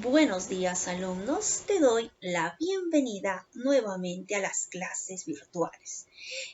Buenos días, alumnos. Te doy la bienvenida nuevamente a las clases virtuales.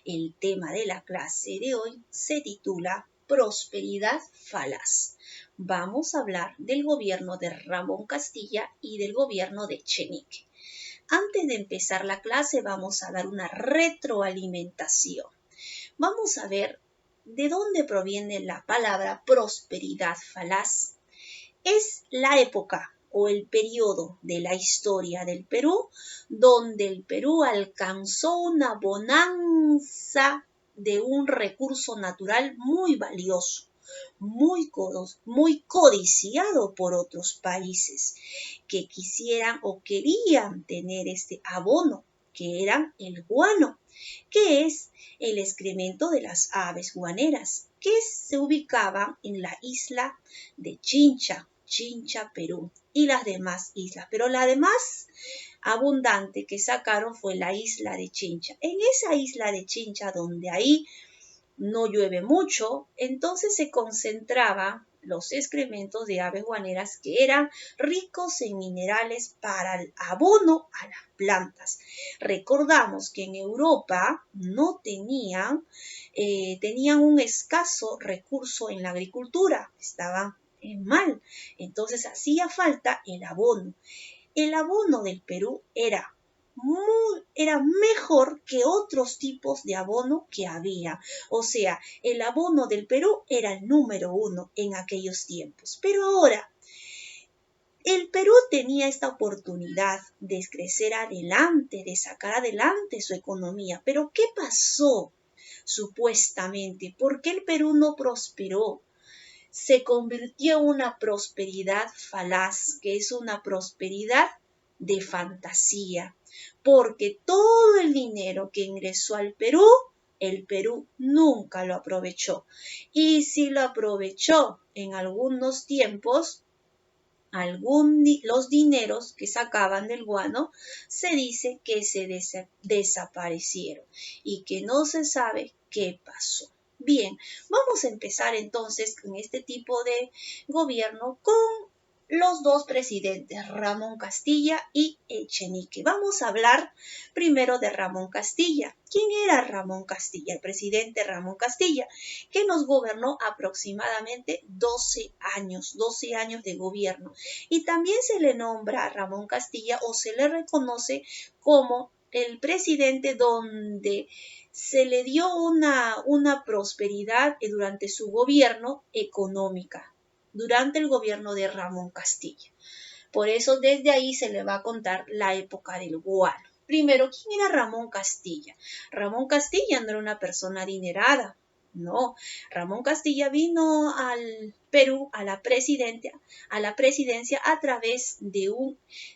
El tema de la clase de hoy se titula Prosperidad falaz. Vamos a hablar del gobierno de Ramón Castilla y del gobierno de Echenique. Antes de empezar la clase vamos a dar una retroalimentación. Vamos a ver de dónde proviene la palabra prosperidad falaz. Es la época o el periodo de la historia del Perú donde el Perú alcanzó una bonanza de un recurso natural muy valioso, muy codiciado por otros países que quisieran o querían tener este abono, que era el guano, que es el excremento de las aves guaneras, que se ubicaban en la isla de Chincha, Perú, y las demás islas. Pero la demás abundante que sacaron fue la isla de Chincha. En esa isla de Chincha, donde ahí no llueve mucho, entonces se concentraban los excrementos de aves guaneras que eran ricos en minerales para el abono a las plantas. Recordamos que en Europa no tenían un escaso recurso en la agricultura, estaban mal, entonces hacía falta el abono. El abono del Perú era mejor que otros tipos de abono que había. O sea, el abono del Perú era el número 1 en aquellos tiempos. Pero ahora, el Perú tenía esta oportunidad de crecer adelante, de sacar adelante su economía. Pero ¿qué pasó? Supuestamente, ¿por qué el Perú no prosperó? Se convirtió en una prosperidad falaz, que es una prosperidad de fantasía, porque todo el dinero que ingresó al Perú, el Perú nunca lo aprovechó. Y si lo aprovechó en algunos tiempos, los dineros que sacaban del guano, se dice que se desaparecieron y que no se sabe qué pasó. Bien, vamos a empezar entonces con este tipo de gobierno con los dos presidentes, Ramón Castilla y Echenique. Vamos a hablar primero de Ramón Castilla. ¿Quién era Ramón Castilla? El presidente Ramón Castilla, que nos gobernó aproximadamente 12 años de gobierno. Y también se le nombra a Ramón Castilla o se le reconoce como el presidente donde se le dio una prosperidad durante su gobierno económica, durante el gobierno de Ramón Castilla. Por eso desde ahí se le va a contar la época del guano. Primero, ¿quién era Ramón Castilla? Ramón Castilla no era una persona adinerada. No, Ramón Castilla vino al Perú a la presidencia a través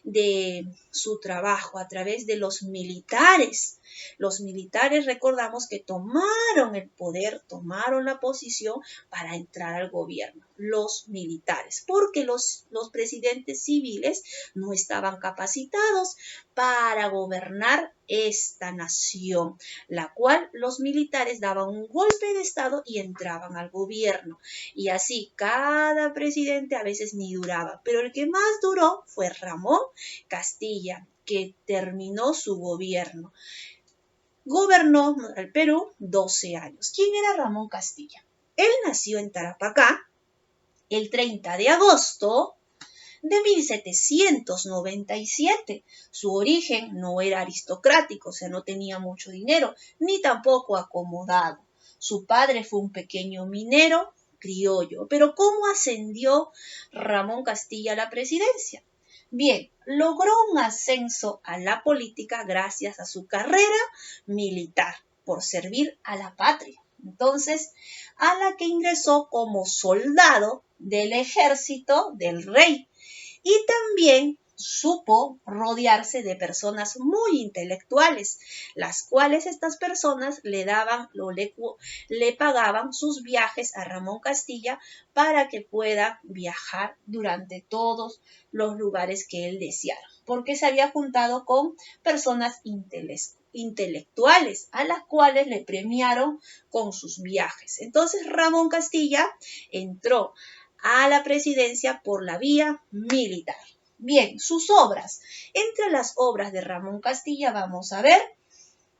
de su trabajo, a través de los militares. Los militares, recordamos que tomaron el poder, tomaron la posición para entrar al gobierno, los militares, porque los presidentes civiles no estaban capacitados para gobernar esta nación, la cual los militares daban un golpe de estado y entraban al gobierno. Y así cada presidente a veces ni duraba, pero el que más duró fue Ramón Castilla, que terminó su gobierno. Gobernó el Perú 12 años. ¿Quién era Ramón Castilla? Él nació en Tarapacá el 30 de agosto de 1797. Su origen no era aristocrático, o sea, no tenía mucho dinero, ni tampoco acomodado. Su padre fue un pequeño minero criollo. Pero ¿cómo ascendió Ramón Castilla a la presidencia? Bien, logró un ascenso a la política gracias a su carrera militar por servir a la patria. Entonces, a la que ingresó como soldado del ejército del rey. Y también supo rodearse de personas muy intelectuales, las cuales estas personas le pagaban sus viajes a Ramón Castilla para que pueda viajar durante todos los lugares que él deseara, porque se había juntado con personas intelectuales a las cuales le premiaron con sus viajes. Entonces Ramón Castilla entró a la presidencia por la vía militar. Bien, sus obras. Entre las obras de Ramón Castilla vamos a ver.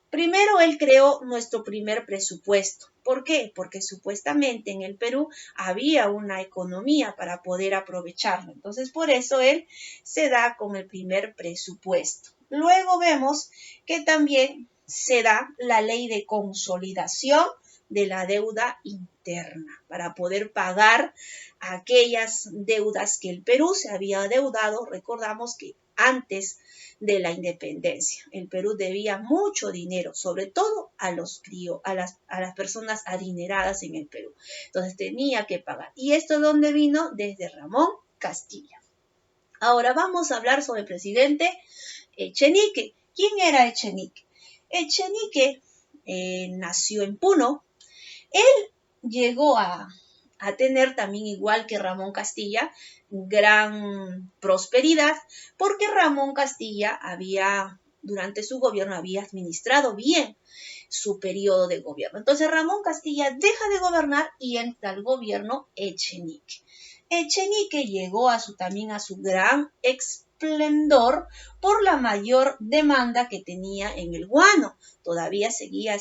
Primero, él creó nuestro primer presupuesto. ¿Por qué? Porque supuestamente en el Perú había una economía para poder aprovecharlo. Entonces, por eso él se da con el primer presupuesto. Luego vemos que también se da la ley de consolidación de la deuda interna para poder pagar aquellas deudas que el Perú se había adeudado. Recordamos que antes de la independencia. El Perú debía mucho dinero, sobre todo a las personas adineradas en el Perú. Entonces tenía que pagar. ¿Y esto de dónde vino? Desde Ramón Castilla. Ahora vamos a hablar sobre el presidente Echenique. ¿Quién era Echenique? Echenique nació en Puno. Él llegó a tener también, igual que Ramón Castilla, gran prosperidad, porque Ramón Castilla durante su gobierno, había administrado bien su periodo de gobierno. Entonces Ramón Castilla deja de gobernar y entra al gobierno Echenique. Echenique llegó también a su gran esplendor por la mayor demanda que tenía en el guano. Todavía seguía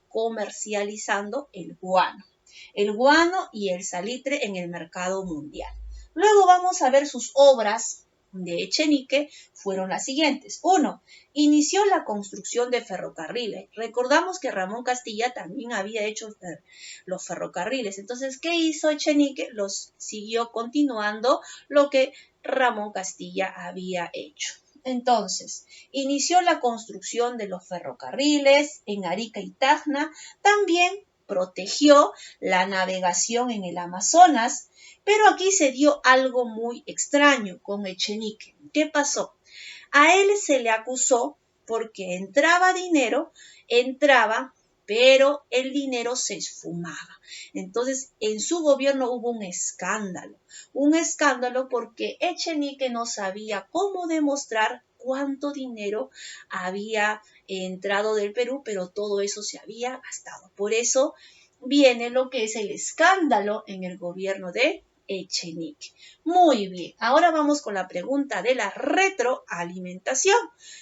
comercializando el guano y el salitre en el mercado mundial. Luego vamos a ver sus obras de Echenique fueron las siguientes. 1. Inició la construcción de ferrocarriles. Recordamos que Ramón Castilla también había hecho los ferrocarriles. Entonces, ¿qué hizo Echenique? Los siguió continuando lo que Ramón Castilla había hecho. Entonces, inició la construcción de los ferrocarriles en Arica y Tacna. También protegió la navegación en el Amazonas, pero aquí se dio algo muy extraño con Echenique. ¿Qué pasó? A él se le acusó porque entraba, pero el dinero se esfumaba. Entonces, en su gobierno hubo un escándalo porque Echenique no sabía cómo demostrar cuánto dinero había entrado del Perú, pero todo eso se había gastado. Por eso viene lo que es el escándalo en el gobierno de Echenique. Muy bien, ahora vamos con la pregunta de la retroalimentación.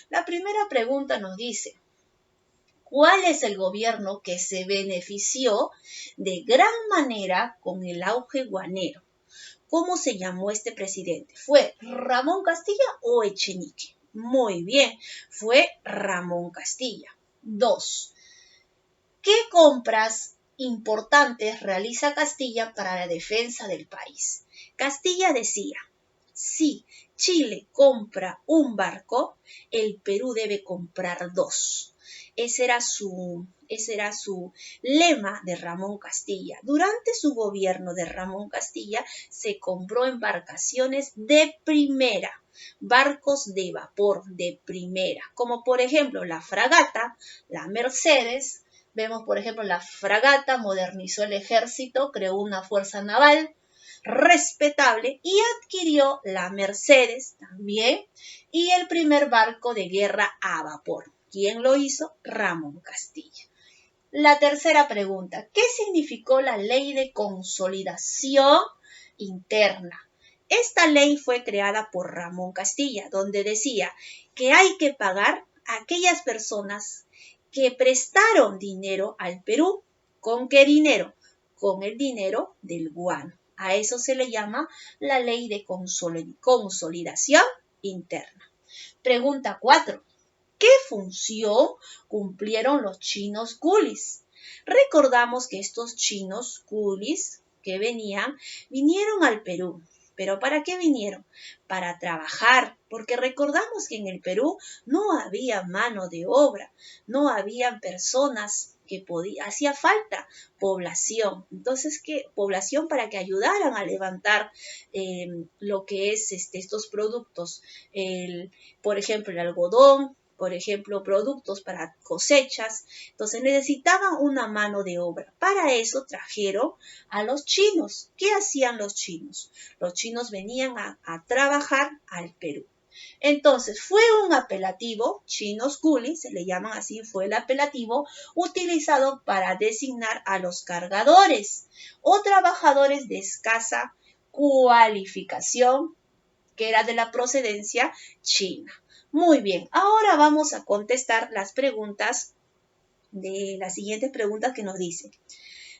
La primera pregunta nos dice, ¿cuál es el gobierno que se benefició de gran manera con el auge guanero? ¿Cómo se llamó este presidente? ¿Fue Ramón Castilla o Echenique? Muy bien, fue Ramón Castilla. 2. ¿Qué compras importantes realiza Castilla para la defensa del país? Castilla decía, si Chile compra un barco, el Perú debe comprar 2. Ese era su lema de Ramón Castilla. Durante su gobierno de Ramón Castilla se compró embarcaciones de primera, barcos de vapor de primera, como por ejemplo la fragata, la Mercedes. Vemos, por ejemplo, la fragata modernizó el ejército, creó una fuerza naval respetable y adquirió la Mercedes también y el primer barco de guerra a vapor. ¿Quién lo hizo? Ramón Castilla. La tercera pregunta, ¿qué significó la ley de consolidación interna? Esta ley fue creada por Ramón Castilla, donde decía que hay que pagar a aquellas personas que prestaron dinero al Perú. ¿Con qué dinero? Con el dinero del guano. A eso se le llama la ley de consolidación interna. Pregunta 4. ¿Qué función cumplieron los chinos coolies? Recordamos que estos chinos coolies que vinieron al Perú. ¿Pero para qué vinieron? Para trabajar, porque recordamos que en el Perú no había mano de obra, no habían personas hacía falta población. Entonces, ¿qué? Población para que ayudaran a levantar lo que es estos productos, por ejemplo, el algodón, por ejemplo, productos para cosechas. Entonces necesitaban una mano de obra. Para eso trajeron a los chinos. ¿Qué hacían los chinos? Los chinos venían a trabajar al Perú. Entonces, fue un apelativo, chinos coolies, se le llaman así, fue el apelativo utilizado para designar a los cargadores o trabajadores de escasa cualificación que era de la procedencia china. Muy bien, ahora vamos a contestar las preguntas de las siguientes preguntas que nos dice.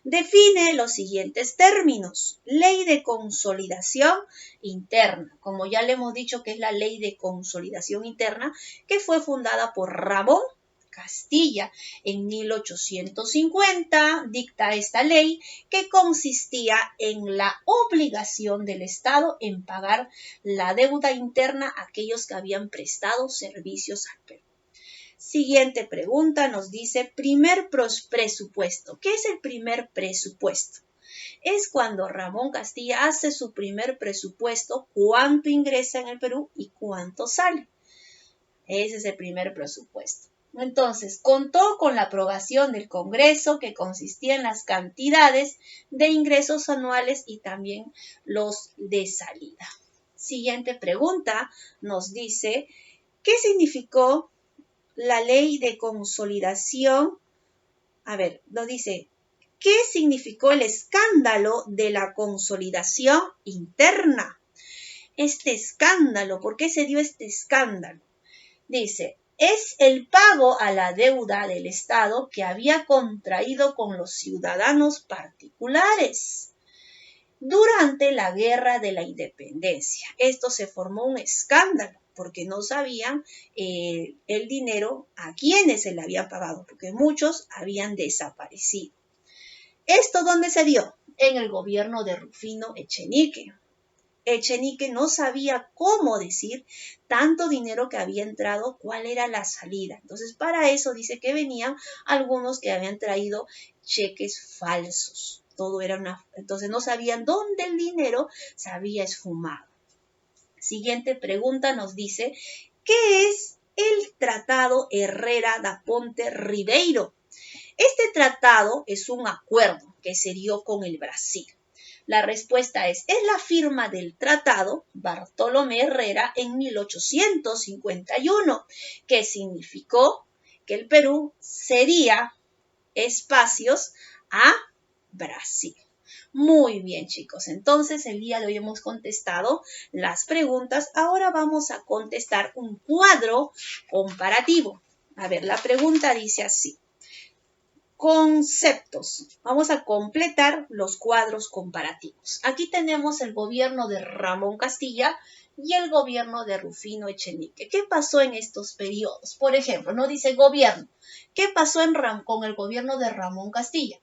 Define los siguientes términos. Ley de consolidación interna. Como ya le hemos dicho que es la ley de consolidación interna que fue fundada por Ramón Castilla en 1850. Dicta esta ley que consistía en la obligación del Estado en pagar la deuda interna a aquellos que habían prestado servicios al Perú. Siguiente pregunta nos dice primer presupuesto. ¿Qué es el primer presupuesto? Es cuando Ramón Castilla hace su primer presupuesto, cuánto ingresa en el Perú y cuánto sale. Ese es el primer presupuesto. Entonces, contó con la aprobación del Congreso que consistía en las cantidades de ingresos anuales y también los de salida. Siguiente pregunta nos dice, ¿qué significó la ley de consolidación? A ver, nos dice, ¿qué significó el escándalo de la consolidación interna? Este escándalo, ¿por qué se dio este escándalo? Dice, es el pago a la deuda del Estado que había contraído con los ciudadanos particulares durante la Guerra de la Independencia. Esto se formó un escándalo porque no sabían el dinero a quienes se le había pagado, porque muchos habían desaparecido. ¿Esto dónde se dio? En el gobierno de Rufino Echenique. Echenique no sabía cómo decir tanto dinero que había entrado, cuál era la salida. Entonces, para eso dice que venían algunos que habían traído cheques falsos. Todo era entonces no sabían dónde el dinero se había esfumado. Siguiente pregunta nos dice, ¿qué es el Tratado Herrera da Ponte Ribeiro? Este tratado es un acuerdo que se dio con el Brasil. La respuesta es la firma del tratado Bartolomé Herrera en 1851, que significó que el Perú cedía espacios a Brasil. Muy bien, chicos. Entonces, el día de hoy hemos contestado las preguntas. Ahora vamos a contestar un cuadro comparativo. A ver, la pregunta dice así. Conceptos. Vamos a completar los cuadros comparativos. Aquí tenemos el gobierno de Ramón Castilla y el gobierno de Rufino Echenique. ¿Qué pasó en estos periodos? Por ejemplo, no dice gobierno. ¿Qué pasó con el gobierno de Ramón Castilla?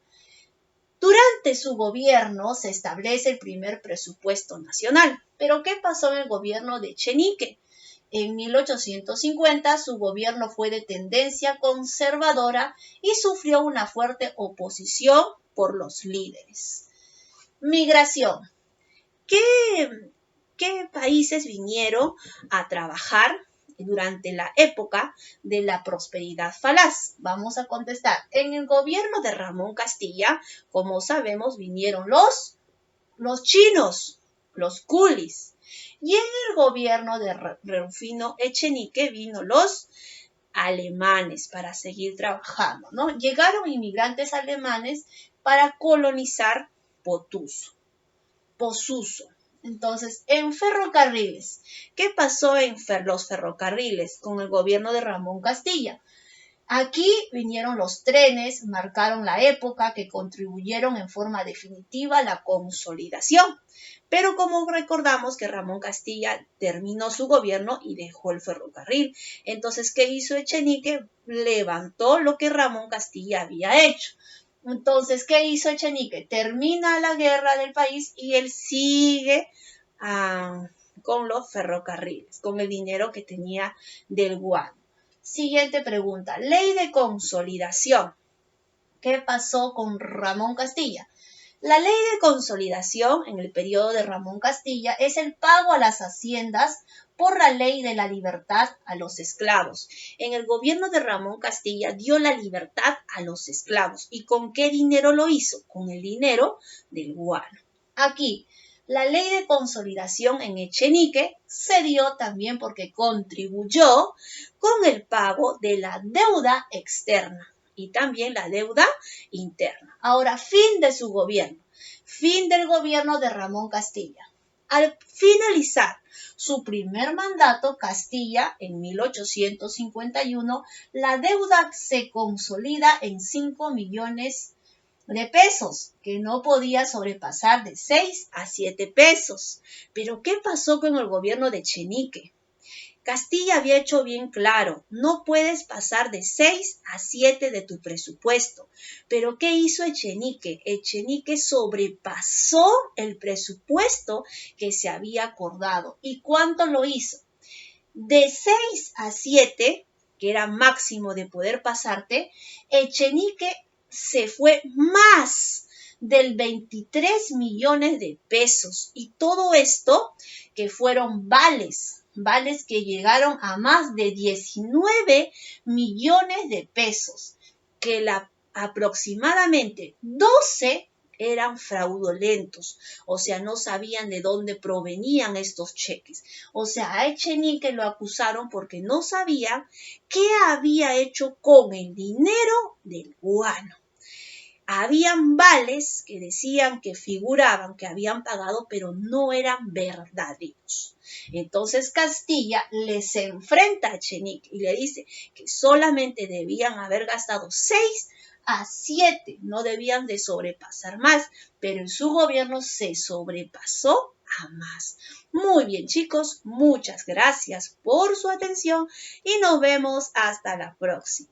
Durante su gobierno se establece el primer presupuesto nacional. ¿Pero qué pasó en el gobierno de Echenique? En 1850 su gobierno fue de tendencia conservadora y sufrió una fuerte oposición por los líderes. Migración. ¿Qué países vinieron a trabajar durante la época de la prosperidad falaz? Vamos a contestar. En el gobierno de Ramón Castilla, como sabemos, vinieron los chinos, los culis. Y en el gobierno de Rufino Echenique vino los alemanes para seguir trabajando, ¿no? Llegaron inmigrantes alemanes para colonizar Posuso. Entonces, en ferrocarriles, ¿qué pasó en los ferrocarriles con el gobierno de Ramón Castilla? Aquí vinieron los trenes, marcaron la época que contribuyeron en forma definitiva a la consolidación. Pero como recordamos que Ramón Castilla terminó su gobierno y dejó el ferrocarril. Entonces, ¿qué hizo Echenique? Levantó lo que Ramón Castilla había hecho. Entonces, ¿qué hizo Echenique? Termina la guerra del país y él sigue con los ferrocarriles, con el dinero que tenía del guano. Siguiente pregunta. Ley de consolidación. ¿Qué pasó con Ramón Castilla? La ley de consolidación en el periodo de Ramón Castilla es el pago a las haciendas por la ley de la libertad a los esclavos. En el gobierno de Ramón Castilla dio la libertad a los esclavos. ¿Y con qué dinero lo hizo? Con el dinero del guano. Aquí, la ley de consolidación en Echenique se dio también porque contribuyó con el pago de la deuda externa y también la deuda interna. Ahora, fin de su gobierno. Fin del gobierno de Ramón Castilla. Al finalizar su primer mandato, Castilla, en 1851, la deuda se consolida en 5 millones de pesos, que no podía sobrepasar de 6 a 7 pesos. Pero, ¿qué pasó con el gobierno de Echenique? Castilla había hecho bien claro, no puedes pasar de 6 a 7 de tu presupuesto. Pero ¿qué hizo Echenique? Echenique sobrepasó el presupuesto que se había acordado. ¿Y cuánto lo hizo? De 6 a 7, que era máximo de poder pasarte, Echenique se fue más del 23 millones de pesos. Y todo esto que fueron vales que llegaron a más de 19 millones de pesos, que aproximadamente 12 eran fraudulentos, o sea, no sabían de dónde provenían estos cheques. O sea, a Echenique lo acusaron porque no sabían qué había hecho con el dinero del guano. Habían vales que decían que figuraban que habían pagado, pero no eran verdaderos. Entonces Castilla les enfrenta a Echenique y le dice que solamente debían haber gastado 6 a 7, no debían de sobrepasar más, pero en su gobierno se sobrepasó a más. Muy bien, chicos, muchas gracias por su atención y nos vemos hasta la próxima.